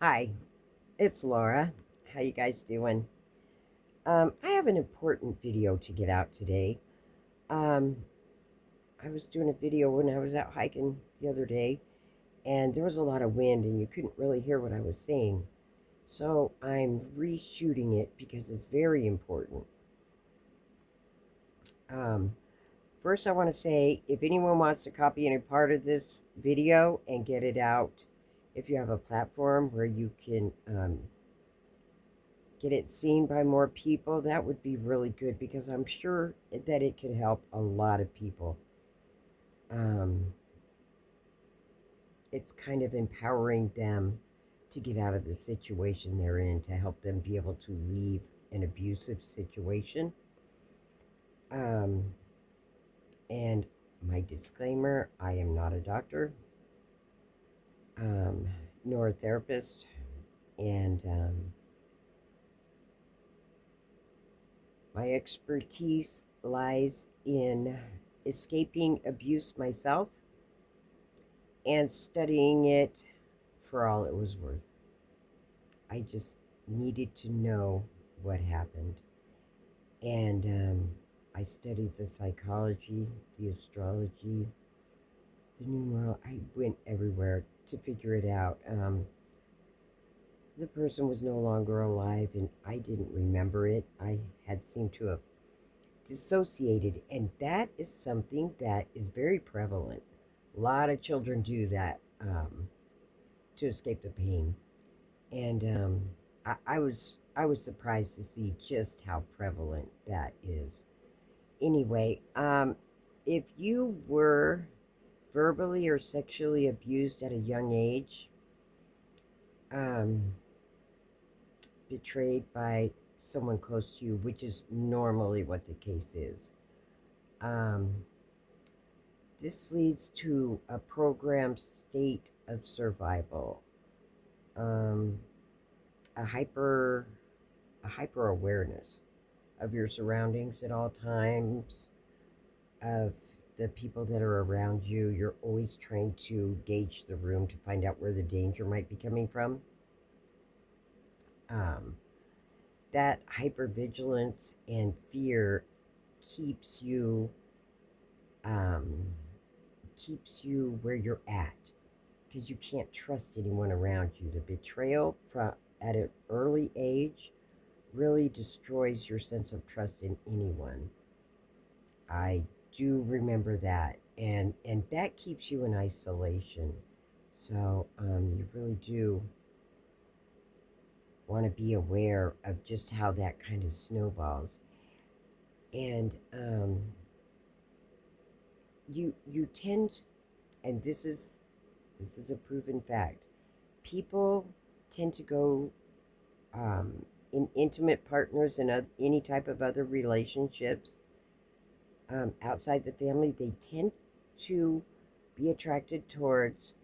Hi, it's Laura. How you guys doing? I have an important video to get out today. Um, I was doing a video when I was out hiking the other day, and there was a lot of wind, and you couldn't really hear what I was saying. So I'm reshooting it because it's very important. Um, First, I want to say if anyone wants to copy any part of this video and get it out, if you have a platform where you can get it seen by more people, that would be really good because I'm sure that it could help a lot of people. Um, it's kind of empowering them to get out of the situation they're in, to help them be able to leave an abusive situation. Um, and my disclaimer, I am not a doctor, um, nor a therapist, and my expertise lies in escaping abuse myself and studying it for all it was worth. I just needed to know what happened. And I studied the psychology, the astrology, the numerology. I went everywhere to figure it out. The person was no longer alive, and I didn't remember it. I had seemed to have dissociated, and that is something that is very prevalent. A lot of children do that to escape the pain. And I was surprised to see just how prevalent that is. Anyway, if you were verbally or sexually abused at a young age, um, betrayed by someone close to you, which is normally what the case is, um, this leads to a programmed state of survival, um, a hyper a hyper awareness of your surroundings at all times, of the people that are around you. You're always trying to gauge the room to find out where the danger might be coming from. Um, that hypervigilance and fear keeps you um, keeps you where you're at because you can't trust anyone around you. The betrayal from at an early age really destroys your sense of trust in anyone. I do remember that, and that keeps you in isolation. So you really do want to be aware of just how that kind of snowballs, and you tend, and this is a proven fact. People tend to go in intimate partners and any type of other relationships outside the family. They tend to be attracted towards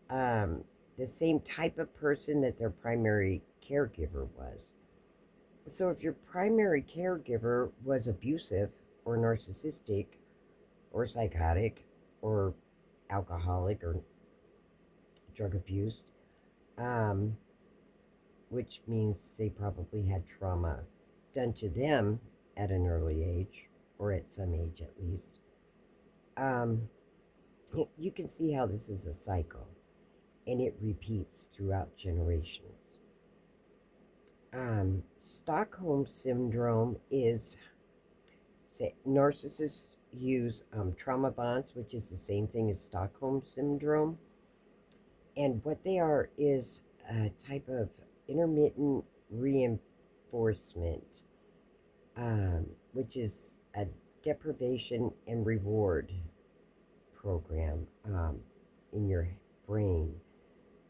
um, the same type of person that their primary caregiver was. So if your primary caregiver was abusive or narcissistic or psychotic or alcoholic or drug abused, um, which means they probably had trauma done to them at an early age or at some age at least, um, you can see how this is a cycle and it repeats throughout generations. Stockholm syndrome is, say, narcissists use trauma bonds, which is the same thing as Stockholm syndrome. And what they are is a type of intermittent reinforcement, which is a deprivation and reward program in your brain.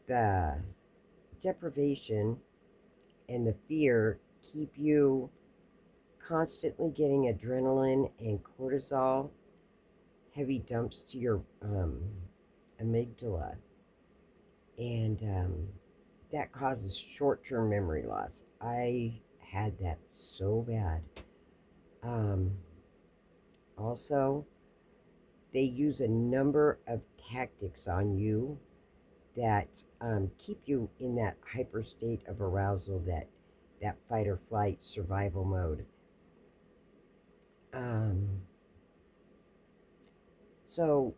The deprivation and the fear keep you constantly getting adrenaline and cortisol, heavy dumps to your amygdala, and that causes short term memory loss. I had that so bad. Um, Also, they use a number of tactics on you that keep you in that hyper state of arousal, that fight or flight survival mode. Um, so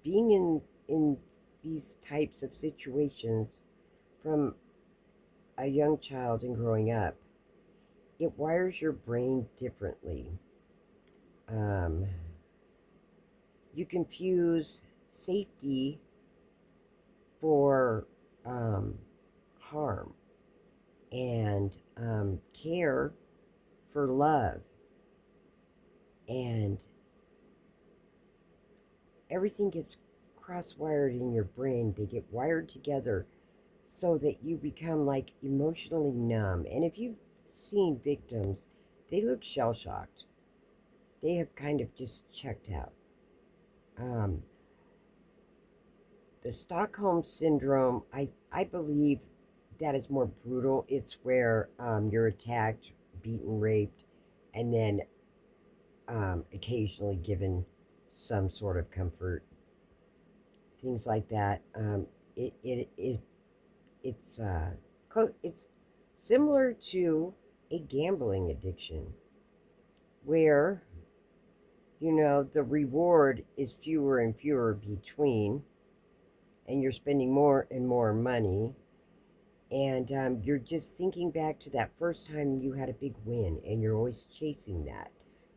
being in these types of situations from a young child and growing up, it wires your brain differently. Um, you confuse safety for harm, and care for love, and everything gets cross wired in your brain. They get wired together so that you become like emotionally numb. And if you've seen victims, they look shell shocked. They have kind of just checked out. Um, the Stockholm syndrome, I believe that is more brutal. It's where you're attacked, beaten, raped, and then occasionally given some sort of comfort, things like that. It, it, it, it's similar to a gambling addiction where, the reward is fewer and fewer between, and you're spending more and more money. And you're just thinking back to that first time you had a big win, and you're always chasing that.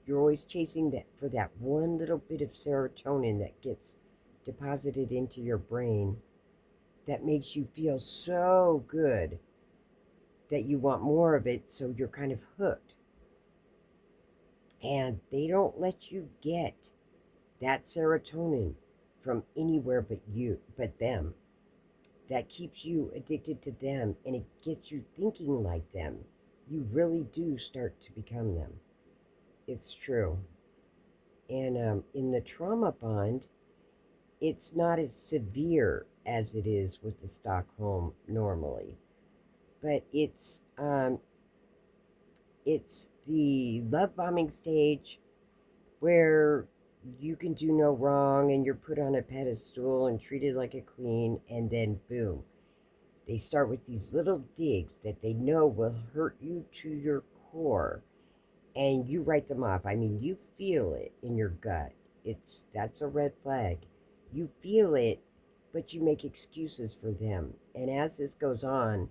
You're always chasing that for that one little bit of serotonin that gets deposited into your brain that makes you feel so good that you want more of it, so you're kind of hooked. And they don't let you get that serotonin from anywhere but them. That keeps you addicted to them, and it gets you thinking like them. You really do start to become them. It's true. And in the trauma bond, it's not as severe as it is with the Stockholm normally, but it's the love bombing stage where you can do no wrong and you're put on a pedestal and treated like a queen, and then boom, they start with these little digs that they know will hurt you to your core, and you write them off. I mean, you feel it in your gut. That's a red flag. You feel it, but you make excuses for them. And as this goes on,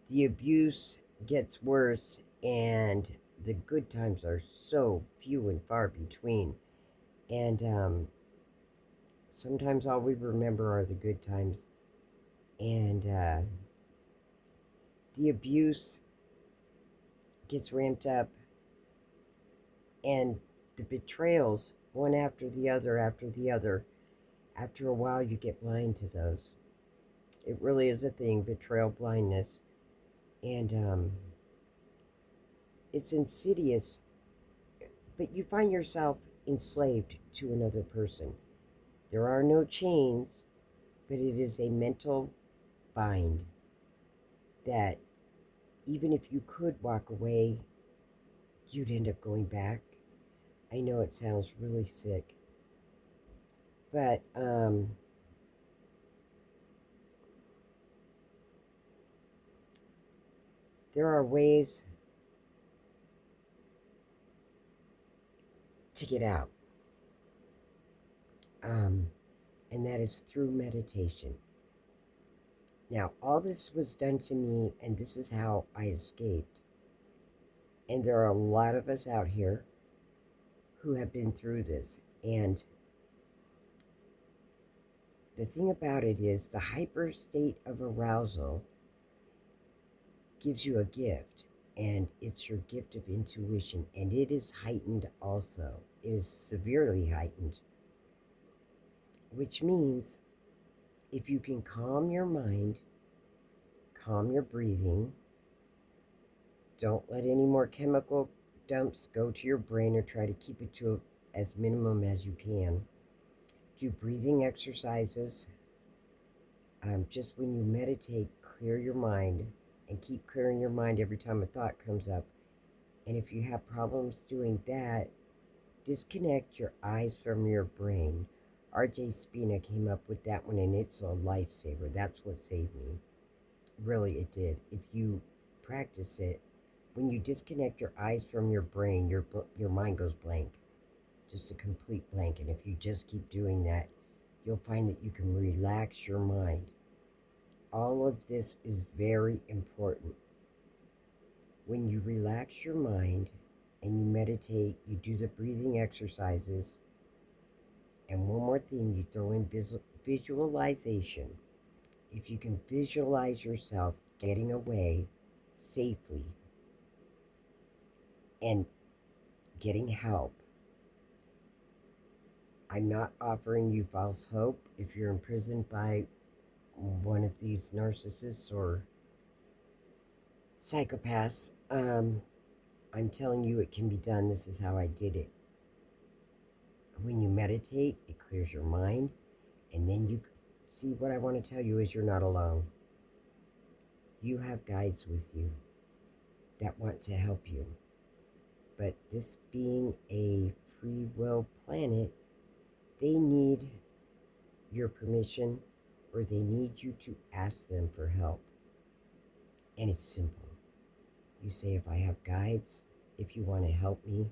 the abuse gets worse, and the good times are so few and far between. And sometimes all we remember are the good times. And the abuse gets ramped up, and the betrayals, one after the other, after the other. After a while, you get blind to those. It really is a thing, betrayal blindness. And it's insidious, but you find yourself enslaved to another person. There are no chains, but it is a mental bind that even if you could walk away, you'd end up going back. I know it sounds really sick, but there are ways to get out, and that is through meditation. Now, all this was done to me, and this is how I escaped. And there are a lot of us out here who have been through this. And the thing about it is, the hyper state of arousal gives you a gift, and it's your gift of intuition, and it is heightened also. It is severely heightened, which means if you can calm your mind, calm your breathing, don't let any more chemical dumps go to your brain, or try to keep it to as minimum as you can. Do breathing exercises. Just when you meditate, clear your mind, and keep clearing your mind every time a thought comes up. And if you have problems doing that, disconnect your eyes from your brain. RJ Spina came up with that one, and it's a lifesaver. That's what saved me. Really, it did. If you practice it, when you disconnect your eyes from your brain, your mind goes blank, just a complete blank. And if you just keep doing that, you'll find that you can relax your mind. All of this is very important. When you relax your mind and you meditate, you do the breathing exercises, and one more thing, you throw in visualization. If you can visualize yourself getting away safely and getting help, I'm not offering you false hope. If you're imprisoned by one of these narcissists or psychopaths, I'm telling you it can be done. This is how I did it. When you meditate, it clears your mind, and then you see, what I want to tell you is you're not alone. You have guides with you that want to help you. But this being a free will planet, they need your permission, or they need you to ask them for help. And it's simple. You say, if I have guides, if you want to help me,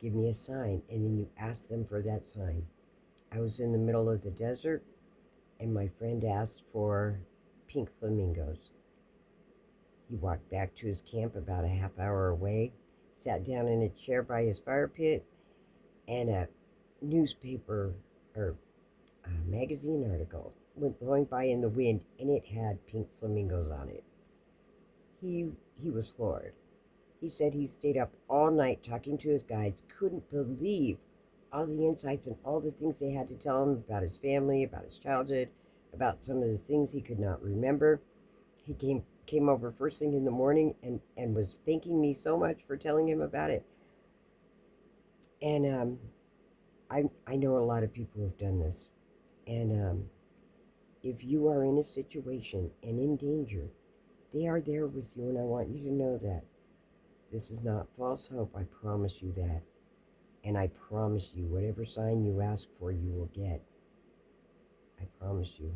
give me a sign. And then you ask them for that sign. I was in the middle of the desert, and my friend asked for pink flamingos. He walked back to his camp about a half hour away, sat down in a chair by his fire pit, and a newspaper or a magazine article went blowing by in the wind, and it had pink flamingos on it. He was floored. He said he stayed up all night talking to his guides, couldn't believe all the insights and all the things they had to tell him about his family, about his childhood, about some of the things he could not remember. He came over first thing in the morning and was thanking me so much for telling him about it. And I know a lot of people who've done this. And if you are in a situation and in danger, they are there with you, and I want you to know that. This is not false hope, I promise you that. And I promise you, whatever sign you ask for, you will get. I promise you.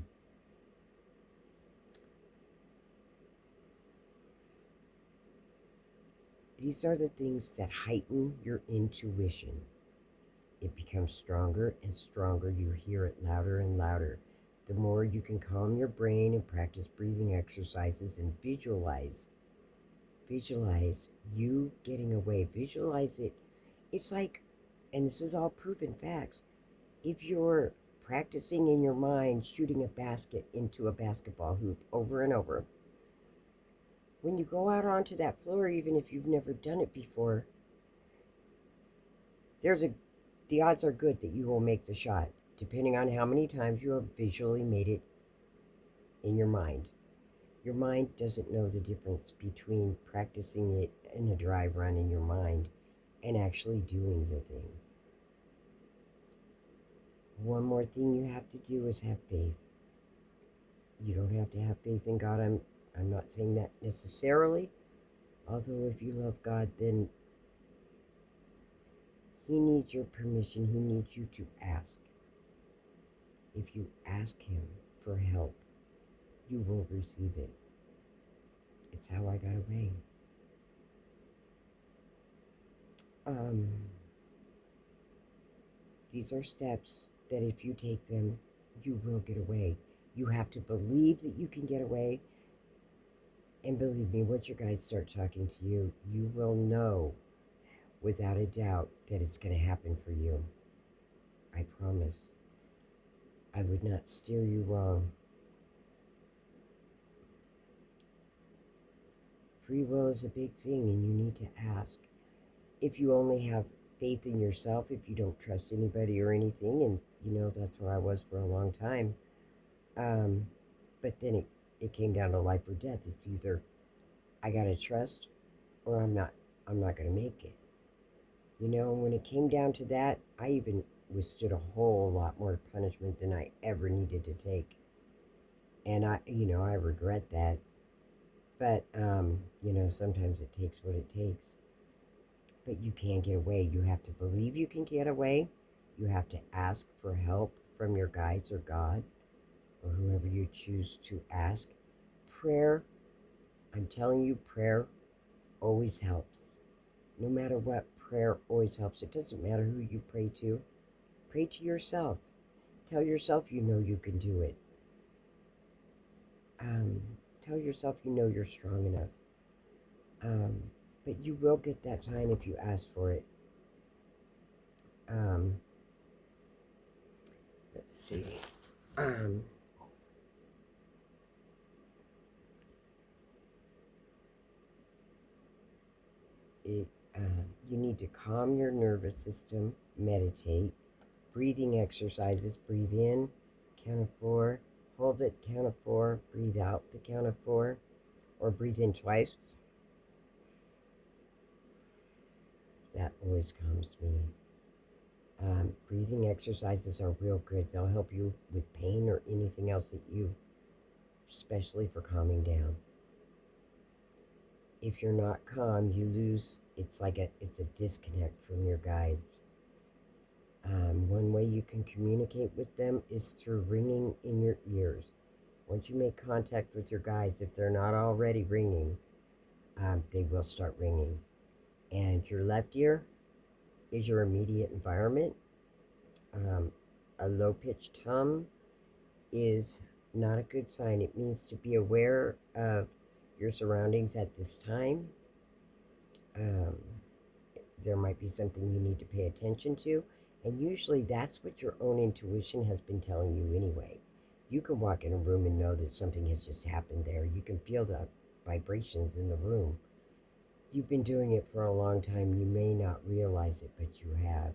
These are the things that heighten your intuition. It becomes stronger and stronger. You hear it louder and louder. The more you can calm your brain and practice breathing exercises and visualize you getting away. Visualize it. It's like, and this is all proven facts, if you're practicing in your mind shooting a basket into a basketball hoop over and over, when you go out onto that floor, even if you've never done it before, the odds are good that you will make the shot, depending on how many times you have visually made it in your mind. Your mind doesn't know the difference between practicing it in a dry run in your mind and actually doing the thing. One more thing you have to do is have faith. You don't have to have faith in God. I'm not saying that necessarily. Although if you love God, then He needs your permission. He needs you to ask. If you ask Him for help, you will receive it. It's how I got away. These are steps that if you take them, you will get away. You have to believe that you can get away. And believe me, once your guides start talking to you, you will know without a doubt that it's going to happen for you. I promise. I would not steer you wrong. Free will is a big thing, and you need to ask. If you only have faith in yourself, if you don't trust anybody or anything, and that's where I was for a long time. But then it came down to life or death. It's either I gotta trust or I'm not gonna make it. When it came down to that, I even withstood a whole lot more punishment than I ever needed to take. And I regret that. But, sometimes it takes what it takes. But you can get away. You have to believe you can get away. You have to ask for help from your guides or God or whoever you choose to ask. Prayer, I'm telling you, prayer always helps. No matter what, prayer always helps. It doesn't matter who you pray to. Pray to yourself. Tell yourself you know you can do it. Tell yourself you know you're strong enough. But you will get that sign if you ask for it. Let's see. It, you need to calm your nervous system, meditate, breathing exercises, breathe in, count of 4, hold it, count of 4, breathe out the count of 4, or breathe in twice. That always calms me. Breathing exercises are real good. They'll help you with pain or anything else that you, especially for calming down. If you're not calm, you lose. It's a disconnect from your guides. One way you can communicate with them is through ringing in your ears. Once you make contact with your guides, if they're not already ringing, they will start ringing. And your left ear is your immediate environment. A low-pitched hum is not a good sign. It means to be aware of your surroundings at this time. There might be something you need to pay attention to, and usually that's what your own intuition has been telling you anyway. You can walk in a room and know that something has just happened there. You can feel the vibrations in the room. You've been doing it for a long time. You may not realize it, but you have.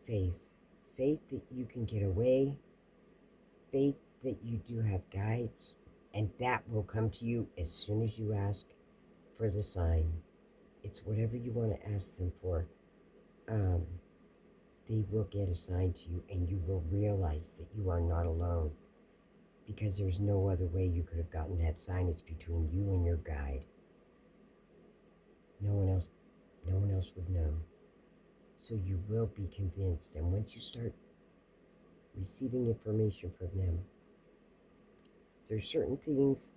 Faith that you can get away, faith that you do have guides, and that will come to you as soon as you ask for the sign. It's whatever you want to ask them for. They will get a sign to you, and you will realize that you are not alone, because there's no other way you could have gotten that sign. It's between you and your guide. No one else would know. So you will be convinced, and once you start receiving information from them, there's certain things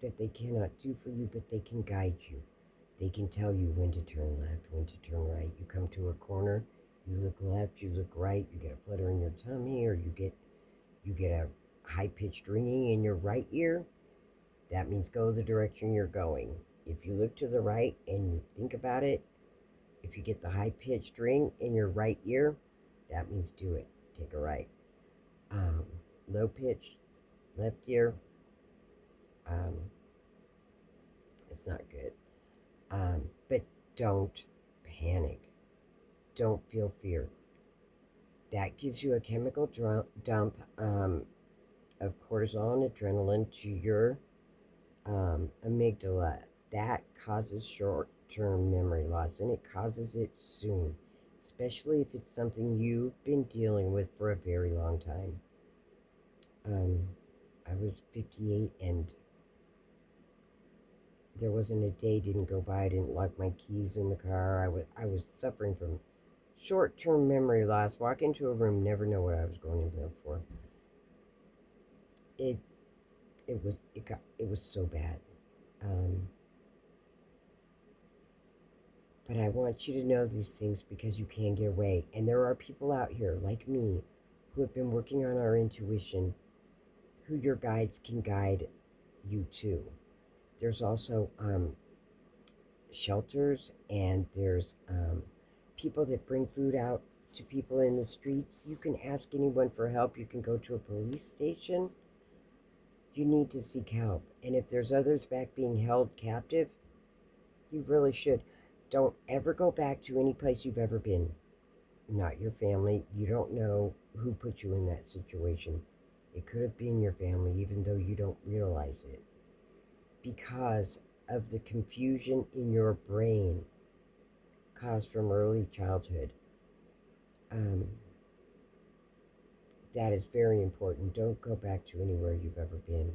that they cannot do for you, but they can guide you. They can tell you when to turn left, when to turn right. You come to a corner, you look left, you look right, you get a flutter in your tummy, or you get a high-pitched ringing in your right ear. That means go the direction you're going. If you look to the right and you think about it, if you get the high-pitched ring in your right ear, that means do it. Take a right. Low-pitched, left ear, it's not good. But don't panic. Don't feel fear. That gives you a chemical dump of cortisol and adrenaline to your amygdala. That causes short-term memory loss, and it causes it soon, especially if it's something you've been dealing with for a very long time. I was 58, and there wasn't a day didn't go by I didn't lock my keys in the car. I was suffering from short-term memory loss. Walk into a room, never know what I was going in there for. It was so bad. But I want you to know these things because you can get away. And there are people out here like me who have been working on our intuition, who your guides can guide you to. There's also shelters, and there's people that bring food out to people in the streets. You can ask anyone for help. You can go to a police station. You need to seek help. And if there's others back being held captive, you really should. Don't ever go back to any place you've ever been. Not your family. You don't know who put you in that situation. It could have been your family, even though you don't realize it. Because of the confusion in your brain caused from early childhood. That is very important. Don't go back to anywhere you've ever been.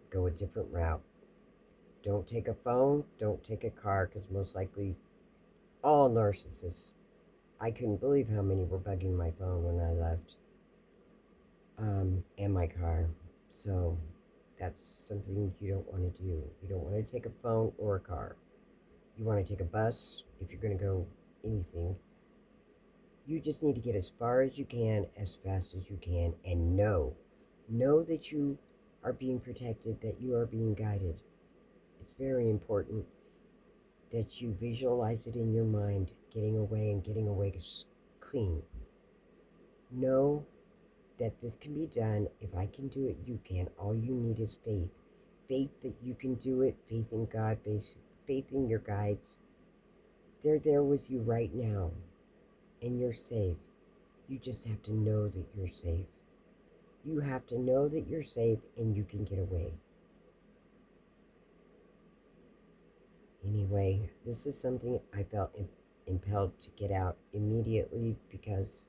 Go a different route. Don't take a phone. Don't take a car, because most likely all narcissists. I couldn't believe how many were bugging my phone when I left, and my car. So that's something you don't want to do. You don't want to take a phone or a car. You want to take a bus if you're going to go anything. You just need to get as far as you can, as fast as you can, and know that you are being protected, that you are being guided. It's very important that you visualize it in your mind, getting away and getting away clean. Know that this can be done. If I can do it, you can. All you need is faith. Faith that you can do it, faith in God, faith in your guides. They're there with you right now, and you're safe. You just have to know that you're safe. You have to know that you're safe and you can get away. Anyway, this is something I felt impelled to get out immediately because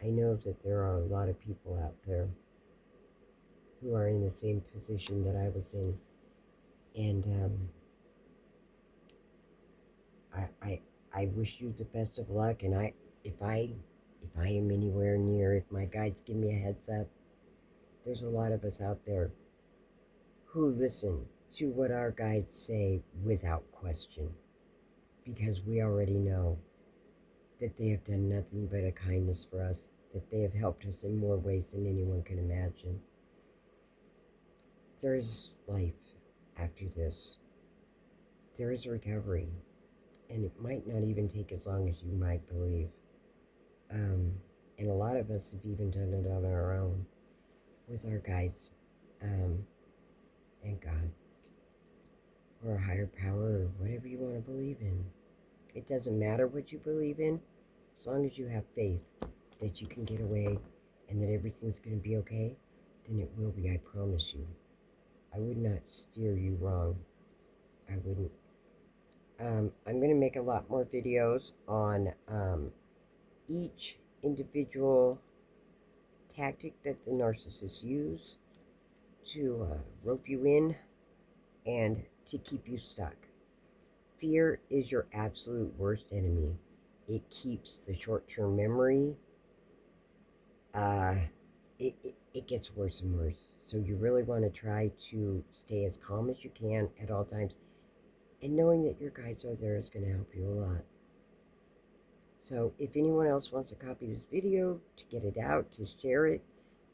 I know that there are a lot of people out there who are in the same position that I was in. And I wish you the best of luck. And if I am anywhere near, if my guides give me a heads up, there's a lot of us out there who listen to what our guides say without question, because we already know that they have done nothing but a kindness for us, that they have helped us in more ways than anyone can imagine. There is life after this. There is recovery, and it might not even take as long as you might believe. And a lot of us have even done it on our own with our guides, and God, or a higher power, or whatever you want to believe in. It doesn't matter what you believe in, as long as you have faith that you can get away and that everything's going to be okay, then it will be, I promise you. I would not steer you wrong. I wouldn't. I'm going to make a lot more videos on each individual tactic that the narcissists use to rope you in and to keep you stuck. Fear is your absolute worst enemy. It keeps the short-term memory. It gets worse and worse. So you really want to try to stay as calm as you can at all times. And knowing that your guides are there is going to help you a lot. So if anyone else wants to copy this video, to get it out, to share it,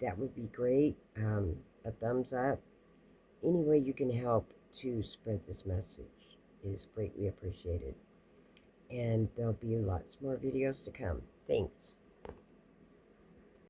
that would be great. A thumbs up. Any way you can help to spread this message is greatly appreciated. And there'll be lots more videos to come. Thanks.